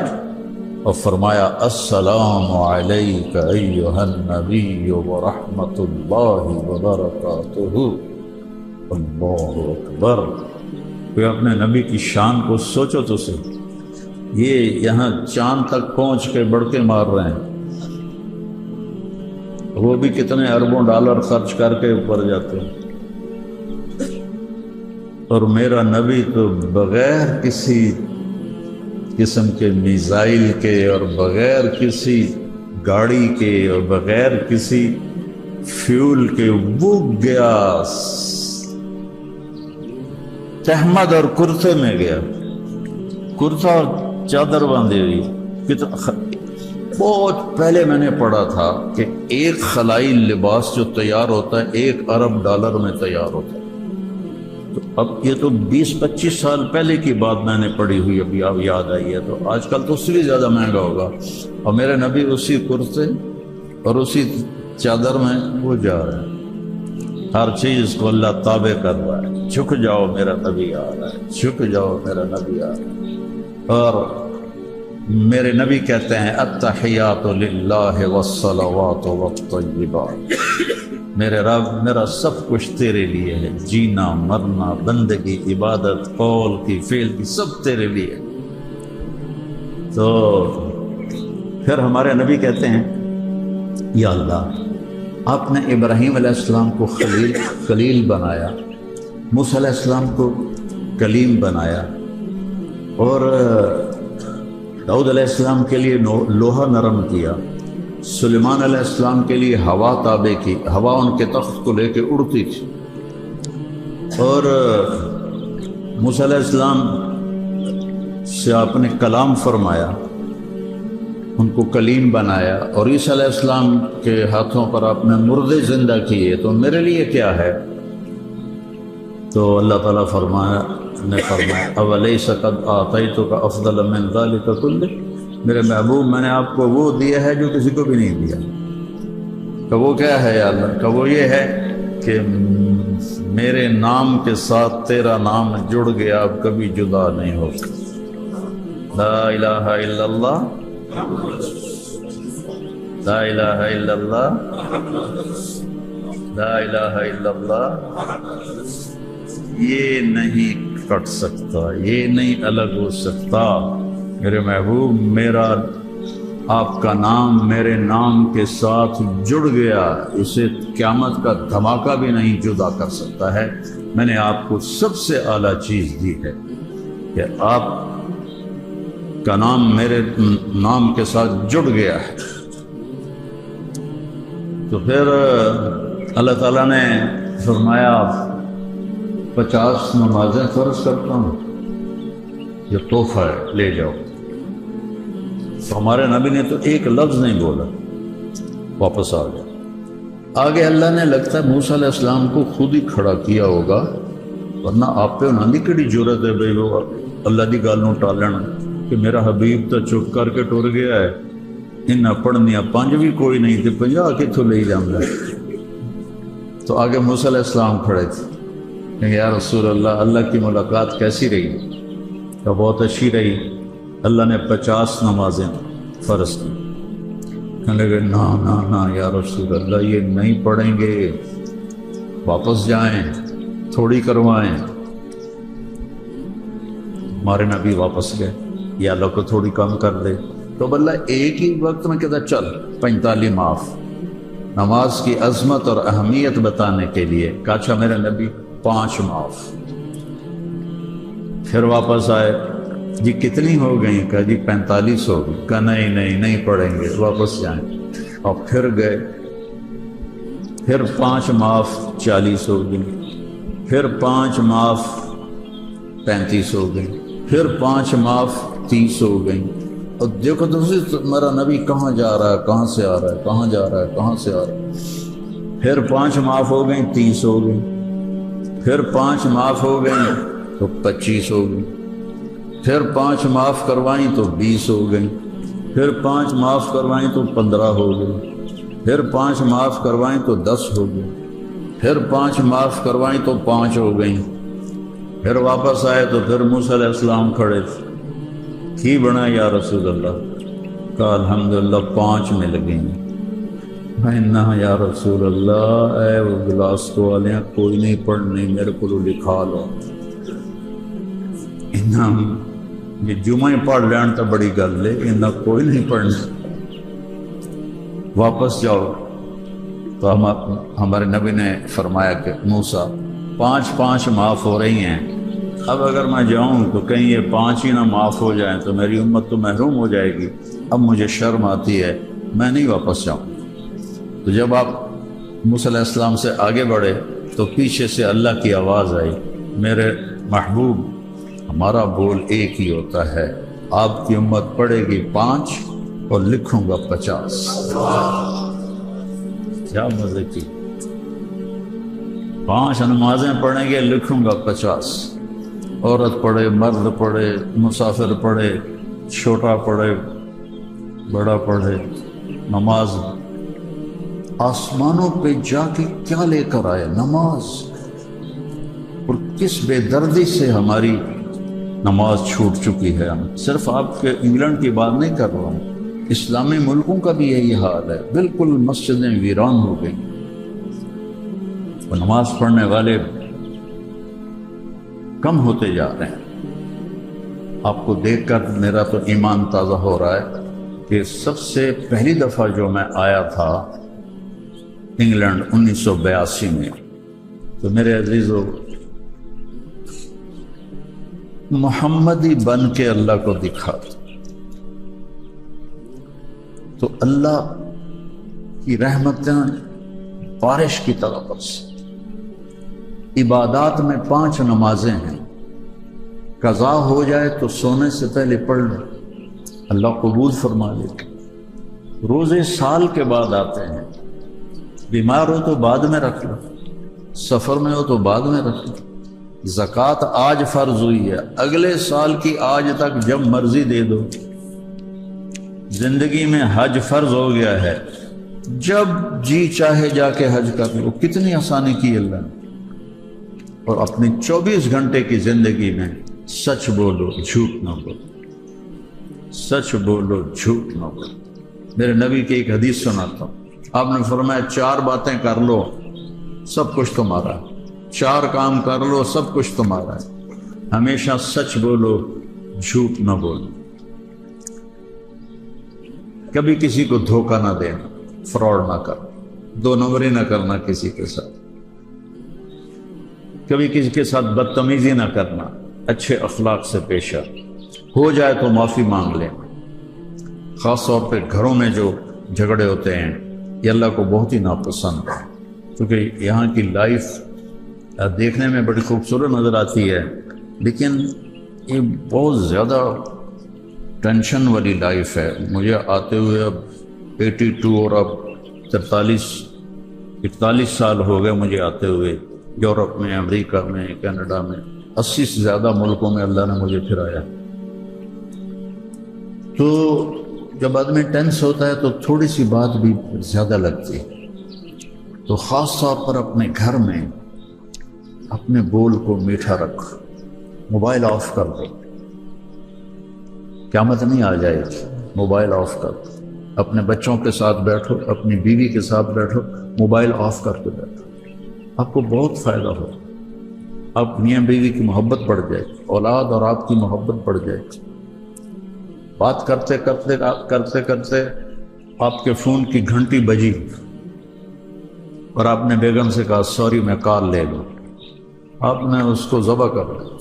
اور فرمایا السلام علیک ایھا النبی ورحمۃ اللہ وبرکاتہ۔ اللہ اکبر۔ کوئی اپنے نبی کی شان کو سوچو تو صحیح، یہ یہاں چاند تک پہنچ کے بڑکے مار رہے ہیں، وہ بھی کتنے اربوں ڈالر خرچ کر کے اوپر جاتے ہیں، اور میرا نبی تو بغیر کسی قسم کے میزائل کے، اور بغیر کسی گاڑی کے، اور بغیر کسی فیول کے وہ گیا، تہمد اور کرتے میں گیا، کرتا اور چادر باندھی ہوئی۔ بہت پہلے میں نے پڑھا تھا کہ ایک خلائی لباس جو تیار ہوتا ہے 1 ارب ڈالر میں تیار ہوتا ہے، تو اب یہ تو 20-25 سال پہلے کی بات میں نے پڑھی ہوئی، ابھی اب یاد آئی ہے، تو آج کل تو اس سے بھی زیادہ مہنگا ہوگا، اور میرے نبی اسی کرتے اور اسی چادر میں وہ جا رہے ہیں، ہر چیز کو اللہ تابع کر رہا ہے، جھک جاؤ میرا نبی آ رہا ہے، جھک جاؤ میرا نبی آ رہا ہے۔ اور میرے نبی کہتے ہیں التحیات للہ والصلوات والطیبات، میرے رب میرا سب کچھ تیرے لیے ہے، جینا مرنا، بندگی، عبادت، قول کی، فعل کی، سب تیرے لیے۔ تو پھر ہمارے نبی کہتے ہیں یا اللہ آپ نے ابراہیم علیہ السلام کو خلیل بنایا، موسیٰ علیہ السلام کو کلیم بنایا، اور داؤد علیہ السلام کے لیے لوہا نرم کیا، سلیمان علیہ السلام کے لیے ہوا تابع کی، ہوا ان کے تخت کو لے کے اڑتی تھی، اور موسیٰ علیہ السلام سے آپ نے کلام فرمایا، ان کو کلیم بنایا، اور عیسیٰ علیہ السلام کے ہاتھوں پر آپ نے مردے زندہ کیے، تو میرے لیے کیا ہے؟ تو اللہ تعالیٰ نے فرمایا اولیس قد آتیتک افضل من ذلک کلہ، میرے محبوب میں نے آپ کو وہ دیا ہے جو کسی کو بھی نہیں دیا۔ کہ وہ کیا ہے یا اللہ؟ کہ وہ یہ ہے کہ میرے نام کے ساتھ تیرا نام جڑ گیا، اب کبھی جدا نہیں ہو سکتا۔ لا الہ الا اللہ، لا الہ الا اللہ، لا الہ الا اللہ، یہ نہیں کٹ سکتا، یہ نہیں الگ ہو سکتا۔ میرے محبوب میرا آپ کا نام میرے نام کے ساتھ جڑ گیا، اسے قیامت کا دھماکہ بھی نہیں جدا کر سکتا ہے۔ میں نے آپ کو سب سے اعلیٰ چیز دی ہے کہ آپ کا نام میرے نام کے ساتھ جڑ گیا ہے۔ تو پھر اللہ تعالیٰ نے فرمایا 50 نمازیں فرض کرتا ہوں، یہ تحفہ ہے، لے جاؤ۔ تو ہمارے نبی نے تو ایک لفظ نہیں بولا، واپس آ گیا۔ آگے اللہ نے لگتا ہے موسیٰ علیہ السلام کو خود ہی کھڑا کیا ہوگا، ورنہ آپ پہ انہوں نے کڑی جرت ہے بھائی وہ اللہ دی گل نوں ٹالن کہ میرا حبیب تو چپ کر کے ٹر گیا ہے، انہاں پڑھنیاں 5 بھی کوئی نہیں تھے، 50 کتھوں لے جاندہ۔ تو آگے موسیٰ علیہ السلام کھڑے تھے کہ یا رسول اللہ، اللہ کی ملاقات کیسی رہی؟ کہ بہت اچھی رہی، اللہ نے 50 نمازیں فرض کی۔ کہنے لگے نا یا رسول اللہ، یہ نہیں پڑھیں گے، واپس جائیں، تھوڑی کروائیں۔ ہمارے نبی واپس گئے، یا اللہ کو تھوڑی کم کر دے۔ تو اللہ ایک ہی وقت میں کہتا چل 45 معاف، نماز کی عظمت اور اہمیت بتانے کے لیے کہا اچھا میرے نبی 5 معاف۔ پھر واپس آئے، جی کتنی ہو گئی؟ کہا جی 45 ہو گئی۔ کہا نہیں پڑھیں گے، واپس جائیں۔ اور پھر گئے، پھر 5 معاف 40 ہو گئی، پھر 5 معاف 35 ہو گئی، پھر 5 معاف 30 ہو گئی۔ اور دیکھو تو میرا نبی کہاں جا رہا ہے، کہاں سے آ رہا ہے، کہاں جا رہا ہے، کہاں سے آ رہا ہے۔ پھر 5 معاف ہو گئی، 30 ہو گئی، پھر 5 معاف ہو گئی تو 25 ہو گئی، پھر 5 معاف کروائیں تو 20 ہو گئی، پھر 5 معاف کروائیں تو 15 ہو گئی، پھر 5 معاف کروائیں تو 10 ہو گئی، پھر 5 معاف کروائیں تو 5 ہو گئیں۔ پھر واپس آئے تو پھر موسیٰ علیہ السلام کھڑے تھے، کی بنا یا رسول اللہ؟ کہا الحمدللہ 5 مل گئیں۔ نہ یا رسول اللہ، اے وہ گلاس کو والیاں کوئی نہیں پڑھنی، میرے کو لکھا لو۔ یہ جمعہ پڑھ لین تو بڑی گل ہے، انہاں کوئی نہیں پڑھنا، واپس جاؤ۔ تو ہمارے نبی نے فرمایا کہ موسیٰ 5 معاف ہو رہی ہیں، اب اگر میں جاؤں تو کہیں یہ 5 ہی نہ معاف ہو جائیں تو میری امت تو محروم ہو جائے گی، اب مجھے شرم آتی ہے، میں نہیں واپس جاؤں۔ تو جب آپ موسیٰ علیہ السلام سے آگے بڑھے تو پیچھے سے اللہ کی آواز آئی، میرے محبوب ہمارا بول ایک ہی ہوتا ہے، آپ کی امت پڑھے گی 5 اور لکھوں گا 50۔ کیا مزے کی 5 نمازیں پڑھیں گے، لکھوں گا 50۔ عورت پڑھے، مرد پڑھے، مسافر پڑھے، چھوٹا پڑھے، بڑا پڑھے، نماز آسمانوں پہ جا کے کیا لے کر آئے؟ نماز۔ اور کس بے دردی سے ہماری نماز چھوٹ چکی ہے۔ ہم صرف آپ کے انگلینڈ کی بات نہیں کر رہا ہوں، اسلامی ملکوں کا بھی یہی حال ہے، بالکل مسجدیں ویران ہو گئیں، اور نماز پڑھنے والے کم ہوتے جا رہے ہیں۔ آپ کو دیکھ کر میرا تو ایمان تازہ ہو رہا ہے کہ سب سے پہلی دفعہ جو میں آیا تھا انگلینڈ 1982 میں، تو میرے عزیزو محمدی بن کے اللہ کو دکھا، تو اللہ کی رحمتیں بارش کی طرح برسیں۔ عبادات میں 5 نمازیں ہیں، قضا ہو جائے تو سونے سے پہلے پڑھ لیں، اللہ قبول فرما لے۔ روزے سال کے بعد آتے ہیں، بیمار ہو تو بعد میں رکھ لو، سفر میں ہو تو بعد میں رکھ لو۔ زکوٰۃ آج فرض ہوئی ہے، اگلے سال کی آج تک جب مرضی دے دو۔ زندگی میں حج فرض ہو گیا ہے، جب جی چاہے جا کے حج کر لو۔ کتنی آسانی کی اللہ نے۔ اور اپنی 24 گھنٹے کی زندگی میں سچ بولو، جھوٹ نہ بولو، سچ بولو، جھوٹ نہ بولو۔ میرے نبی کی ایک حدیث سناتا ہوں، آپ نے فرمایا 4 باتیں کر لو سب کچھ تمہارا ہے، 4 کام کر لو سب کچھ تمہارا ہے۔ ہمیشہ سچ بولو، جھوٹ نہ بولو، کبھی کسی کو دھوکہ نہ دینا، فراڈ نہ کرنا، 2 نمبری نہ کرنا کسی کے ساتھ، کبھی کسی کے ساتھ بدتمیزی نہ کرنا، اچھے اخلاق سے پیش آ، ہو جائے تو معافی مانگ لیں۔ خاص طور پہ گھروں میں جو جھگڑے ہوتے ہیں یہ اللہ کو بہت ہی ناپسند ہے، کیونکہ یہاں کی لائف دیکھنے میں بڑی خوبصورت نظر آتی ہے، لیکن یہ بہت زیادہ ٹینشن والی لائف ہے۔ مجھے آتے ہوئے اب 82 اور اب 41 سال ہو گئے مجھے آتے ہوئے، یورپ میں، امریکہ میں، کینیڈا میں، 80 سے زیادہ ملکوں میں اللہ نے مجھے پھرایا۔ تو جب آدمی ٹینس ہوتا ہے تو تھوڑی سی بات بھی زیادہ لگتی ہے، تو خاص طور پر اپنے گھر میں اپنے بول کو میٹھا رکھ، موبائل آف کر دو، قیامت نہیں آ جائے گی، موبائل آف کر دو۔ اپنے بچوں کے ساتھ بیٹھو، اپنی بیوی کے ساتھ بیٹھو، موبائل آف کر کے بیٹھو، آپ کو بہت فائدہ ہو۔ آپ میاں بیوی کی محبت بڑھ جائے گی، اولاد اور آپ کی محبت بڑھ جائے گی۔ بات کرتے کرتے آپ کے فون کی گھنٹی بجی اور آپ نے بیگم سے کہا سوری میں کال لے لوں، آپ نے اس کو ذبح کر دیا،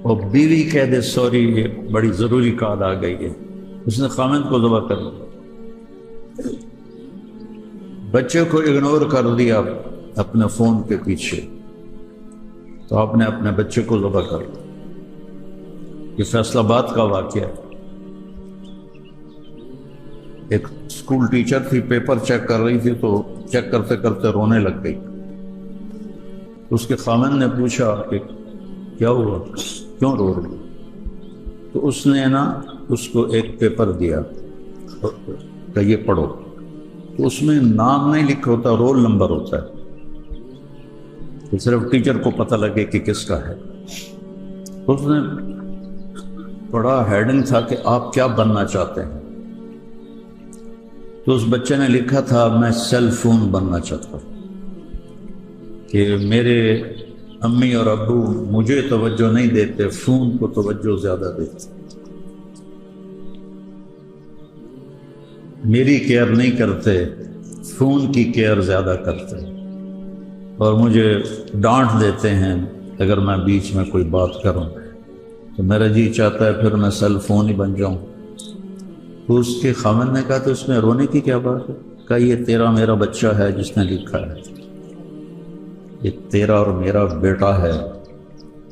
اور بیوی کہہ دے سوری یہ بڑی ضروری کال آ گئی ہے، اس نے خامند کو ذبح کر دیا۔ بچے کو اگنور کر دیا اپنے فون کے پیچھے، تو آپ نے اپنے بچے کو ذبح کر دیا۔ یہ فیصل آباد کا واقعہ ہے۔ ایک اسکول ٹیچر تھی، پیپر چیک کر رہی تھی تو چیک کرتے کرتے رونے لگ گئی۔ اس کے خامند نے پوچھا کہ کیا ہوا، کیوں رو رہی؟ تو اس نے اس کو ایک پیپر دیا کہ یہ پڑھو، تو اس میں نام نہیں لکھا ہوتا، رول نمبر ہوتا ہے، تو صرف ٹیچر کو پتہ لگے کہ کس کا ہے۔ اس نے بڑا ہیڈنگ تھا کہ آپ کیا بننا چاہتے ہیں، تو اس بچے نے لکھا تھا میں سیل فون بننا چاہتا ہوں، کہ میرے امی اور ابو مجھے توجہ نہیں دیتے، فون کو توجہ زیادہ دیتے، میری کیئر نہیں کرتے، فون کی کیئر زیادہ کرتے، اور مجھے ڈانٹ دیتے ہیں اگر میں بیچ میں کوئی بات کروں، تو میرا جی چاہتا ہے پھر میں سیل فون ہی بن جاؤں۔ تو اس کے خامند نے کہا تو اس میں رونے کی کیا بات ہے؟ کہا یہ تیرا میرا بچہ ہے جس نے لکھا ہے، یہ تیرا اور میرا بیٹا ہے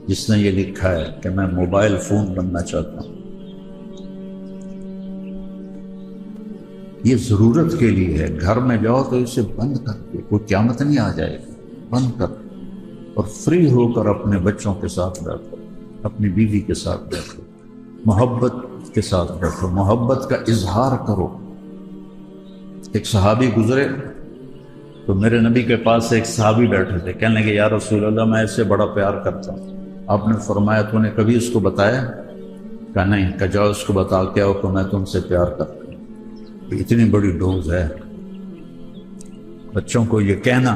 جس نے یہ لکھا ہے کہ میں موبائل فون بننا چاہتا ہوں۔ یہ ضرورت کے لیے ہے، گھر میں جاؤ تو اسے بند کر کے، کوئی قیامت نہیں آ جائے گی، بند کر، اور فری ہو کر اپنے بچوں کے ساتھ بیٹھو، اپنی بیوی کے ساتھ بیٹھو، محبت کے ساتھ بیٹھو، محبت کا اظہار کرو۔ ایک صحابی گزرے تو میرے نبی کے پاس ایک صحابی بیٹھے تھے، کہنے لگے یا رسول اللہ میں اس سے بڑا پیار کرتا ہوں۔ آپ نے فرمایا تو نے کبھی اس کو بتایا؟ کہا نہیں۔ کہا جاؤ اس کو بتا کے آؤ کہ میں تم سے پیار کرتا ہوں۔ اتنی بڑی ڈوز ہے بچوں کو یہ کہنا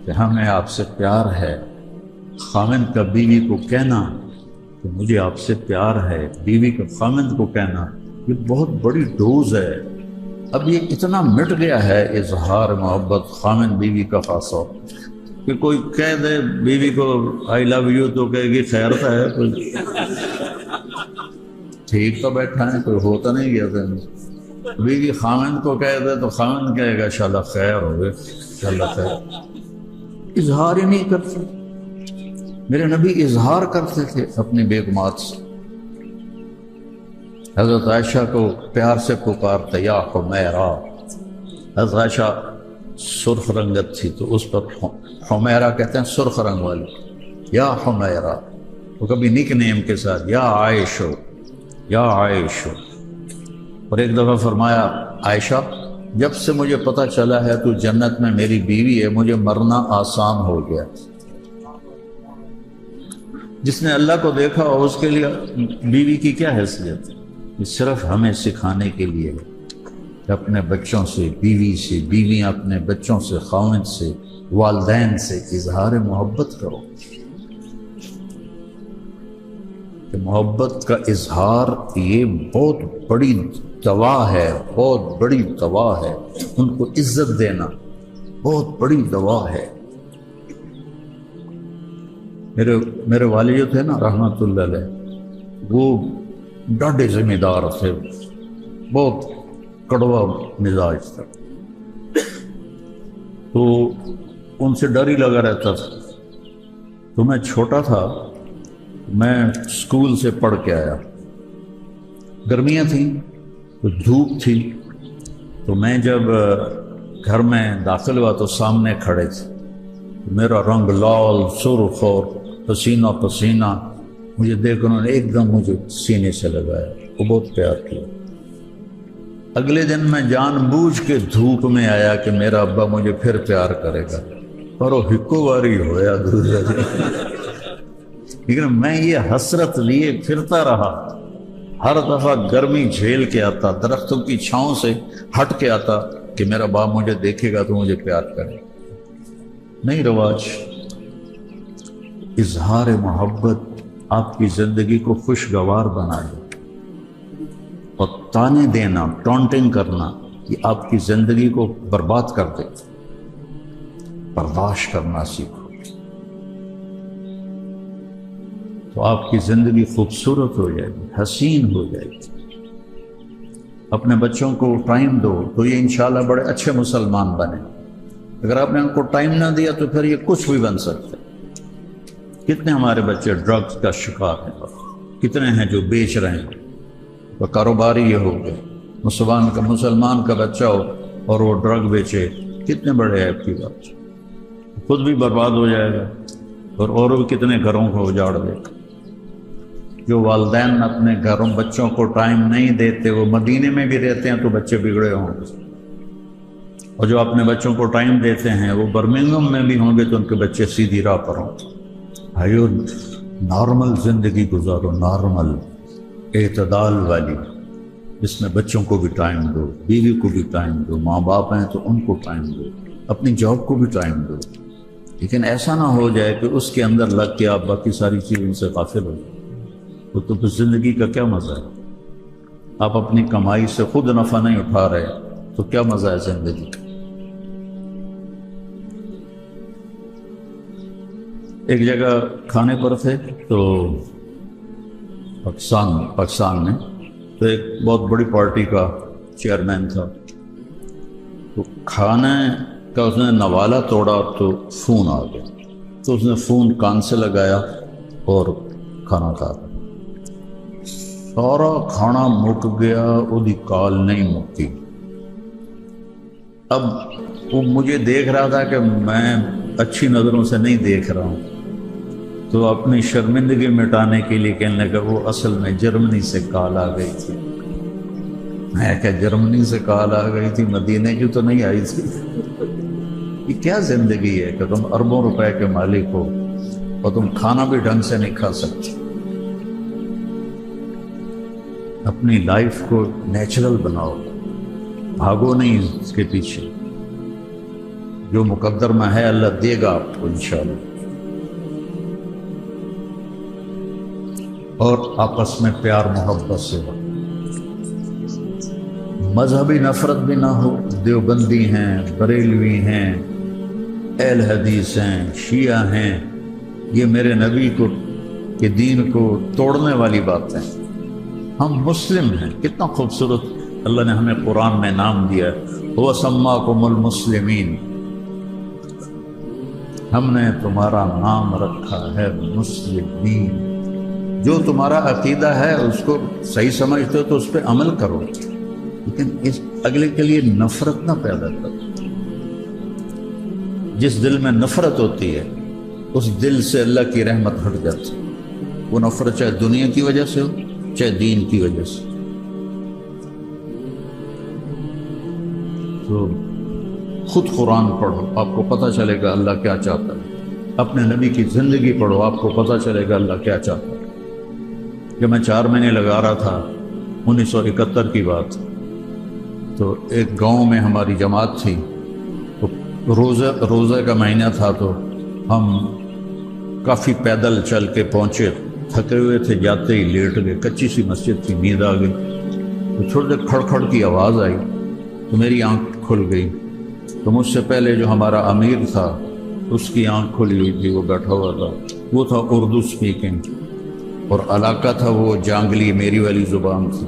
کہ ہمیں آپ سے پیار ہے، خامند کا بیوی کو کہنا کہ مجھے آپ سے پیار ہے، بیوی کا خامند کو کہنا، یہ بہت بڑی ڈوز ہے۔ اب یہ اتنا مٹ گیا ہے اظہار محبت خامند بیوی کا، خاص طور کہ کوئی کہہ دے بیوی کو آئی لو یو تو کہے گی خیر ہے، ٹھیک تو بیٹھا ہے، کوئی ہوتا نہیں گیا تھا۔ بیوی خامن کو کہہ دے تو خامن کہے گا انشاءاللہ خیر ہوگا، انشاءاللہ خیر۔ اظہار ہی نہیں کرتے۔ میرے نبی اظہار کرتے تھے اپنی بیگمات سے۔ حضرت عائشہ کو پیار سے پکارتے یا حمیرہ۔ حضرت عائشہ سرخ رنگت تھی تو اس پر حمیرہ کہتے ہیں سرخ رنگ والی، یا حمیرہ۔ وہ کبھی نک نیم کے ساتھ یا عائشو، یا عائشو۔ اور ایک دفعہ فرمایا عائشہ جب سے مجھے پتہ چلا ہے تو جنت میں میری بیوی ہے، مجھے مرنا آسان ہو گیا۔ جس نے اللہ کو دیکھا اور اس کے لیے بیوی کی کیا حیثیت ہے؟ یہ صرف ہمیں سکھانے کے لیے ہے کہ اپنے بچوں سے، بیوی سے، بیویاں اپنے بچوں سے، خاوند سے، والدین سے اظہار محبت کرو۔ کہ محبت کا اظہار یہ بہت بڑی دوا ہے، بہت بڑی دوا ہے۔ ان کو عزت دینا بہت بڑی دوا ہے۔ میرے والد جو تھے نا رحمت اللہ علیہ، وہ ڈاڈے ذمہ دار تھے، بہت کڑوا مزاج تھا، تو ان سے ڈر ہی لگا رہتا تھا۔ تو میں چھوٹا تھا، میں اسکول سے پڑھ کے آیا، گرمیاں تھیں تو دھوپ تھی، تو میں جب گھر میں داخل ہوا تو سامنے کھڑے تھے، میرا رنگ لال سرخ اور پسینہ پسینہ، مجھے دیکھ انہوں نے ایک دم مجھے سینے سے لگایا، وہ بہت پیار کیا۔ اگلے دن میں جان بوجھ کے دھوپ میں آیا کہ میرا ابا مجھے پھر پیار کرے گا، پر وہ ہکو واری ہویا دور سے۔ لیکن میں یہ حسرت لیے پھرتا رہا، ہر دفعہ گرمی جھیل کے آتا، درختوں کی چھاؤں سے ہٹ کے آتا کہ میرا باپ مجھے دیکھے گا تو مجھے پیار کرے گا۔ نہیں رواج۔ اظہار محبت آپ کی زندگی کو خوشگوار بنا دے، اور تانے دینا، ٹونٹنگ کرنا، یہ آپ کی زندگی کو برباد کر دے۔ برداشت کرنا سیکھو تو آپ کی زندگی خوبصورت ہو جائے گی، حسین ہو جائے گی۔ اپنے بچوں کو ٹائم دو تو یہ انشاءاللہ بڑے اچھے مسلمان بنے۔ اگر آپ نے ان کو ٹائم نہ دیا تو پھر یہ کچھ بھی بن سکتے۔ کتنے ہمارے بچے ڈرگز کا شکار ہیں، کتنے ہیں جو بیچ رہے ہیں، تو کاروباری یہ ہو گئے۔ مسلمان کا بچہ ہو اور وہ ڈرگ بیچے، کتنے بڑے عیب کی بات، خود بھی برباد ہو جائے گا اور بھی کتنے گھروں کو اجاڑ دے گا۔ جو والدین اپنے گھروں بچوں کو ٹائم نہیں دیتے، وہ مدینے میں بھی رہتے ہیں تو بچے بگڑے ہوں گے، اور جو اپنے بچوں کو ٹائم دیتے ہیں وہ برمنگھم میں بھی ہوں گے تو ان کے بچے سیدھی راہ پر ہوں گے۔ بھائیو نارمل زندگی گزارو، نارمل اعتدال والی، جس میں بچوں کو بھی ٹائم دو، بیوی کو بھی ٹائم دو، ماں باپ ہیں تو ان کو ٹائم دو، اپنی جاب کو بھی ٹائم دو، لیکن ایسا نہ ہو جائے کہ اس کے اندر لگ کے آپ باقی ساری چیزوں سے غافل ہو جائیں۔ تو پھر زندگی کا کیا مزہ ہے؟ آپ اپنی کمائی سے خود نفع نہیں اٹھا رہے تو کیا مزہ ہے زندگی کا؟ ایک جگہ کھانے پر تھے تو پاکستان میں، تو ایک بہت بڑی پارٹی کا چیئرمین تھا، تو کھانے کا اس نے نوالا توڑا تو فون آ گیا، تو اس نے فون کان سے لگایا اور کھانا کھا رہا، سارا کھانا مک گیا، وہی کال نہیں مکی۔ اب وہ مجھے دیکھ رہا تھا کہ میں اچھی نظروں سے نہیں دیکھ رہا ہوں، تو اپنی شرمندگی مٹانے کے لیے کہنے لگا وہ اصل میں جرمنی سے کال آ گئی تھی۔ میں کہا جرمنی سے کال آ گئی تھی، مدینے کی تو نہیں آئی تھی۔ یہ کیا زندگی ہے کہ تم اربوں روپے کے مالک ہو اور تم کھانا بھی ڈھنگ سے نہیں کھا سکتے۔ اپنی لائف کو نیچرل بناؤ، بھاگو نہیں اس کے پیچھے، جو مقدر میں ہے اللہ دے گا آپ کو انشاءاللہ۔ اور آپس میں پیار محبت سے ہو، مذہبی نفرت بھی نہ ہو، دیوبندی ہیں، بریلوی ہیں، اہل حدیث ہیں، شیعہ ہیں، یہ میرے نبی کو کے دین کو توڑنے والی باتیں۔ ہم مسلم ہیں. کتنا خوبصورت اللہ نے ہمیں قرآن میں نام دیا ہے, وَسَمَّاكُمُ الْمُسْلِمِينَ. ہم نے تمہارا نام رکھا ہے مسلمین. جو تمہارا عقیدہ ہے اس کو صحیح سمجھتے ہو تو اس پہ عمل کرو, لیکن اس اگلے کے لیے نفرت نہ پیدا کرو. جس دل میں نفرت ہوتی ہے اس دل سے اللہ کی رحمت ہٹ جاتی ہے. وہ نفرت چاہے دنیا کی وجہ سے ہو چاہے دین کی وجہ سے. تو خود قرآن پڑھو, آپ کو پتہ چلے گا اللہ کیا چاہتا ہے. اپنے نبی کی زندگی پڑھو, آپ کو پتہ چلے گا اللہ کیا چاہتا ہے. کہ میں 4 مہینے لگا رہا تھا 1971 کی بات, تو ایک گاؤں میں ہماری جماعت تھی, تو روزہ کا مہینہ تھا, تو ہم کافی پیدل چل کے پہنچے, تھکے ہوئے تھے, جاتے ہی لیٹ گئے. کچی سی مسجد تھی, نیند آ گئی. تو تھوڑی دیر کھڑ کھڑ کی آواز آئی تو میری آنکھ کھل گئی. تو مجھ سے پہلے جو ہمارا امیر تھا اس کی آنکھ کھلی ہوئی تھی, وہ بیٹھا ہوا تھا, وہ تھا اردو سپیکنگ, اور علاقہ تھا وہ جانگلی, میری والی زبان تھی.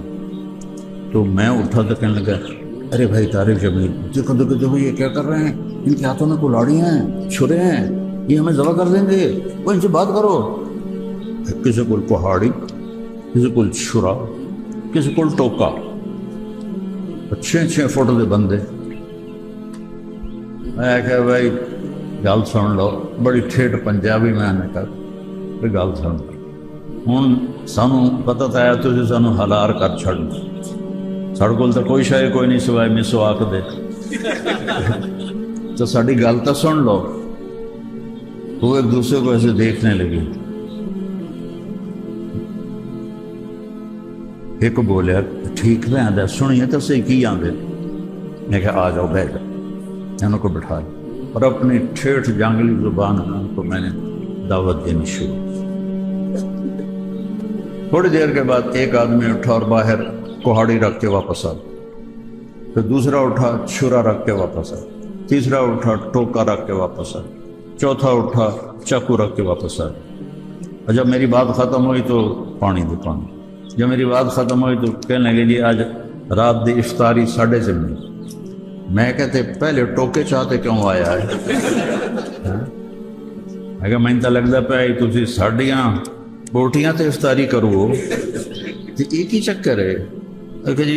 تو میں اٹھا تو کہنے لگا, ارے بھائی طارق جمیل, دیکھو دیکھو دیکھو یہ کیا کر رہے ہیں, ان کے ہاتھوں میں کلاڑیاں ہیں, چھرے ہیں, یہ ہمیں ذبح کر دیں گے, وہ ان سے بات کرو. کسی کو پہاڑی, کسی کو چھرا, کسی کو ٹوکا, 6 فٹ دے بندے. میں کہا بھائی گل سن لو, بڑی ٹھیٹ پنجابی میں نے کہا گل سن لو. ہوں سانوں پتہ تو آیا تھی سانوں ہلار کر چھڑنا, ساڑے کول تو کوئی شے کوئی نہیں سوائے مسواک دے, تو ساڑی گل تو سن لو. وہ ایک دوسرے کو ایسے دیکھنے لگے. ایک بولیا ٹھیک میں آدھا سنیے تو صحیح کی آدھے. میں کہا آ جاؤ بیٹھ جاؤ, انہوں کو بٹھا لیا, اور اپنی ٹھیٹھ جانگلی زبان ان کو میں نے دعوت دینی شروع. تھوڑی دیر کے بعد ایک آدمی اٹھا اور باہر کہاڑی رکھ کے واپس آ. پھر دوسرا اٹھا چھرا رکھ کے واپس آ, تیسرا اٹھا ٹوکا رکھ کے واپس آ, چوتھا اٹھا چاقو رکھ کے واپس آ. اور جب میری بات ختم ہوئی تو پانی دے پانی. جب میری بات ختم ہوئی تو کہنے لگے جی آج رات دی افطاری 7:30. میں کہتے پہلے ٹوکے چاہتے کیوں آیا ہے. میں کہا میں تو لگتا پہ تھی ساڑیاں بوٹیاں تے افطاری کرو, ایک ہی چکر ہے. کہ جی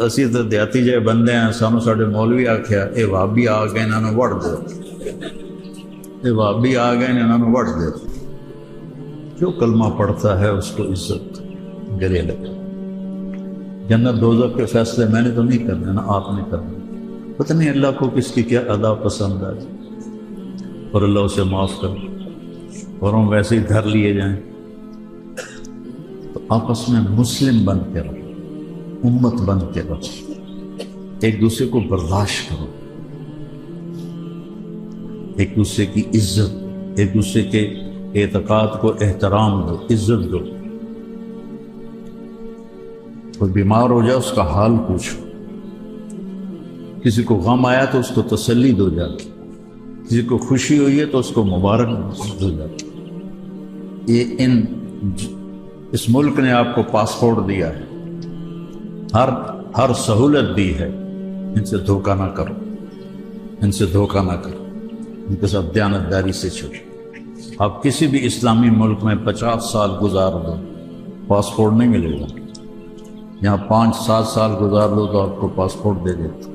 اسی تو دیہاتی جے بندے ہیں, سانو ساڈے مولوی آخیا اے وابی آ گئے انہوں وڑ دو, اے وابی آ گئے انہوں وڑ دو. جو کلمہ پڑھتا ہے اس کو عزت گلے لگے. جنت دوزخ کے فیصلے میں نے تو نہیں کرنے, نہ آپ نے کرنے. پتہ نہیں اللہ کو کس کی کیا ادا پسند آئے, اور اللہ اسے معاف کر, اور ہم ویسے ہی دھر لیے جائیں. تو آپس میں مسلم بن کے رہو, امت بن کے رہو, ایک دوسرے کو برداشت کرو, ایک دوسرے کی عزت, ایک دوسرے کے اعتقاد کو احترام دو, عزت دو. کوئی بیمار ہو جائے اس کا حال پوچھو, کسی کو غم آیا تو اس کو تسلی دو جا کے, کسی کو خوشی ہوئی ہے تو اس کو مبارک دو جا کے. یہ اس ملک نے آپ کو پاسپورٹ دیا ہے, ہر سہولت دی ہے, ان سے دھوکہ نہ کرو, ان سے دھوکہ نہ کرو, ان کے ساتھ دیانتداری سے چلو. آپ کسی بھی اسلامی ملک میں 50 سال گزار دو پاسپورٹ نہیں ملے گا. یہاں 5-7 سال گزار دو تو آپ کو پاسپورٹ دے دیتے.